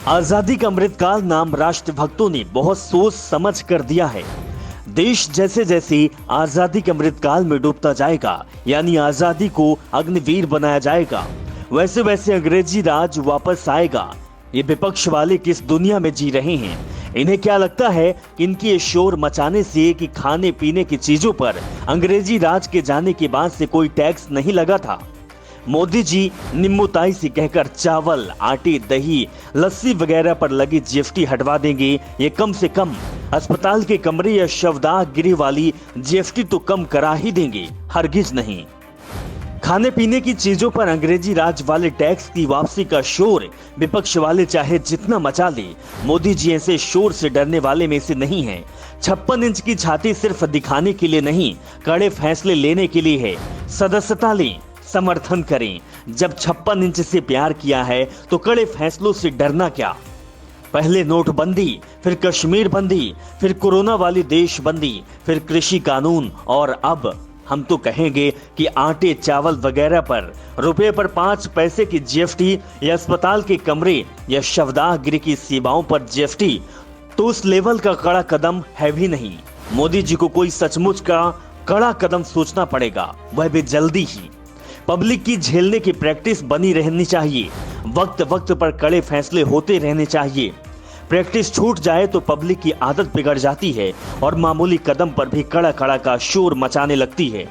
आजादी का अमृतकाल नाम राष्ट्रभक्तों ने बहुत सोच समझ कर दिया है। देश जैसे जैसे आजादी के अमृतकाल में डूबता जाएगा, यानी आजादी को अग्निवीर बनाया जाएगा, वैसे वैसे अंग्रेजी राज वापस आएगा। ये विपक्ष वाले किस दुनिया में जी रहे हैं? इन्हें क्या लगता है कि इनकी ये शोर मचाने से कि खाने पीने की चीजों पर अंग्रेजी राज के जाने के बाद से कोई टैक्स नहीं लगा था? मोदी जी निम्बूताई से कहकर चावल, आटे, दही, लस्सी वगैरह पर लगी जीएसटी हटवा देंगे। ये कम से कम अस्पताल के कमरे या शवदाह गिरी वाली जीएसटी तो कम करा ही देंगे, हरगिज नहीं। खाने पीने की चीजों पर अंग्रेजी राज वाले टैक्स की वापसी का शोर विपक्ष वाले चाहे जितना मचा ले, मोदी जी ऐसे शोर से डरने वाले में से नहीं हैं। 56 इंच की छाती सिर्फ दिखाने के लिए नहीं, कड़े फैसले लेने के लिए है। सदस्यता लें, समर्थन करें। जब 56 इंच से प्यार किया है तो कड़े फैसलों से डरना क्या? पहले नोटबंदी, फिर कश्मीर बंदी, फिर कोरोना वाली देश बंदी, फिर कृषि कानून, और अब हम तो कहेंगे कि आटे, चावल वगैरह पर रुपए पर 5 पैसे की जीएसटी, या अस्पताल के कमरे या शवदाह गृह की सेवाओं पर जीएसटी, तो उस लेवल का कड़ा कदम है भी नहीं। मोदी जी को कोई सचमुच का कड़ा कदम सोचना पड़ेगा, वह भी जल्दी ही। पब्लिक की झेलने की प्रैक्टिस बनी रहनी चाहिए। वक्त वक्त पर कड़े फैसले होते रहने चाहिए। प्रैक्टिस छूट जाए तो पब्लिक की आदत बिगड़ जाती है और मामूली कदम पर भी कड़ा कड़ा का शोर मचाने लगती है।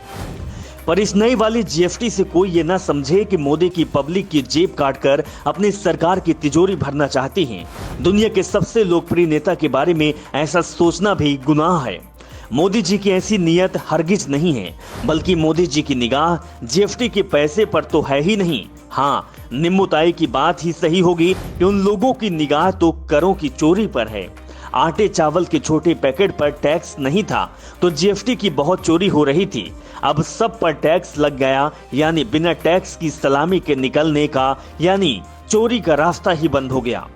पर इस नई वाली जीएसटी से कोई ये ना समझे कि मोदी की पब्लिक की जेब काटकर अपनी सरकार की तिजोरी भरना चाहते हैं। दुनिया के सबसे लोकप्रिय नेता के बारे में ऐसा सोचना भी गुनाह है। मोदी जी की ऐसी नीयत हरगिज नहीं है, बल्कि मोदी जी की निगाह जीएसटी के पैसे पर तो है ही नहीं। हाँ, निम्बूताई की बात ही सही होगी कि उन लोगों की निगाह तो करों की चोरी पर है। आटे चावल के छोटे पैकेट पर टैक्स नहीं था तो जीएसटी की बहुत चोरी हो रही थी। अब सब पर टैक्स लग गया, यानी बिना टैक्स की सलामी के निकलने का, यानी चोरी का रास्ता ही बंद हो गया।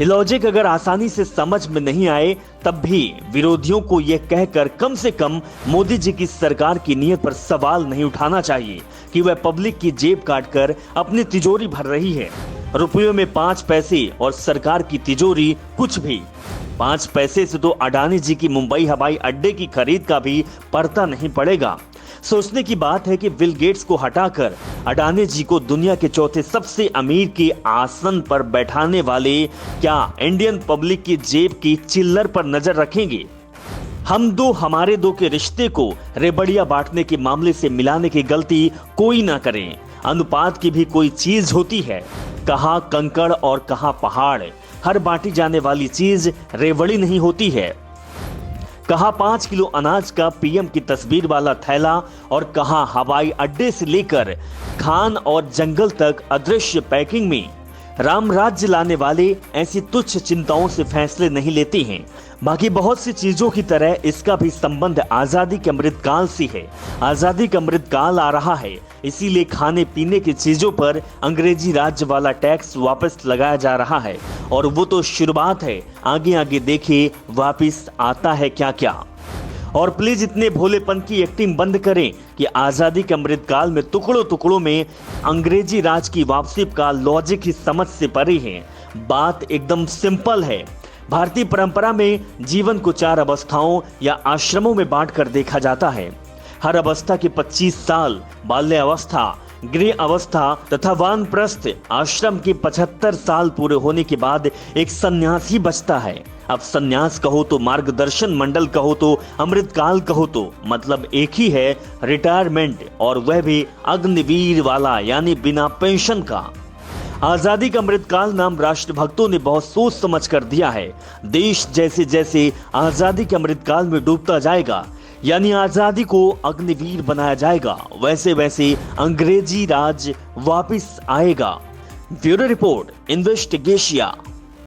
लॉजिक अगर आसानी से समझ में नहीं आए, तब भी विरोधियों को यह कहकर कम से कम मोदी जी की सरकार की नीयत पर सवाल नहीं उठाना चाहिए कि वह पब्लिक की जेब काटकर अपनी तिजोरी भर रही है। रुपयों में 5 पैसे और सरकार की तिजोरी कुछ भी। 5 पैसे से तो अडानी जी की मुंबई हवाई अड्डे की खरीद का भी पड़ता नहीं पड़ेगा। सोचने की बात है कि बिल गेट्स को हटाकर अडानी जी को दुनिया के चौथे सबसे अमीर के आसन पर बैठाने वाले क्या इंडियन पब्लिक की जेब की चिल्लर पर नजर रखेंगे? हम दो हमारे दो के रिश्ते को रेबड़िया बांटने के मामले से मिलाने की गलती कोई ना करें। अनुपात की भी कोई चीज होती है, कहाँ कंकड़ और कहाँ पहाड़। हर बांटी जाने वाली चीज रेवड़ी नहीं होती है। कहाँ 5 किलो अनाज का पीएम की तस्वीर वाला थैला, और कहाँ हवाई अड्डे से लेकर खान और जंगल तक अदृश्य पैकिंग में। राम राज्य लाने वाले ऐसी तुच्छ चिंताओं से फैसले नहीं लेते हैं। बाकी बहुत सी चीजों की तरह इसका भी संबंध आजादी के अमृतकाल से है। आजादी का अमृतकाल आ रहा है, इसीलिए खाने पीने की चीजों पर अंग्रेजी राज्य वाला टैक्स वापस लगाया जा रहा है, और वो तो शुरुआत है। आगे आगे देखिए वापस आता है क्या क्या। और प्लीज इतने भोलेपन की एक्टिंग बंद करें कि आजादी के अमृतकाल में टुकड़ों टुकड़ों में अंग्रेजी राज की वापसी का लॉजिक ही समझ से परे है। बात एकदम सिंपल है। भारतीय परंपरा में जीवन को 4 अवस्थाओं या आश्रमों में बांटकर देखा जाता है। हर अवस्था के 25 साल, बाल्य अवस्था, गृह अवस्था तथा वानप्रस्थ आश्रम के 75 साल पूरे होने के बाद एक सन्यासी बचता है। अब सन्यास कहो तो मार्गदर्शन मंडल कहो तो अमृतकाल कहो तो मतलब एक ही है, रिटायरमेंट, और वह भी अग्निवीर वाला, यानी बिना पेंशन का। आजादी का अमृतकाल नाम राष्ट्रभक्तों ने बहुत सोच समझ कर दिया है। देश जैसे जैसे आजादी के अमृतकाल में डूबता जाएगा, यानी आजादी को अग्निवीर बनाया जाएगा, वैसे वैसे अंग्रेजी राज वापिस आएगा। Bureau report, इन्वेस्टिगेशिया।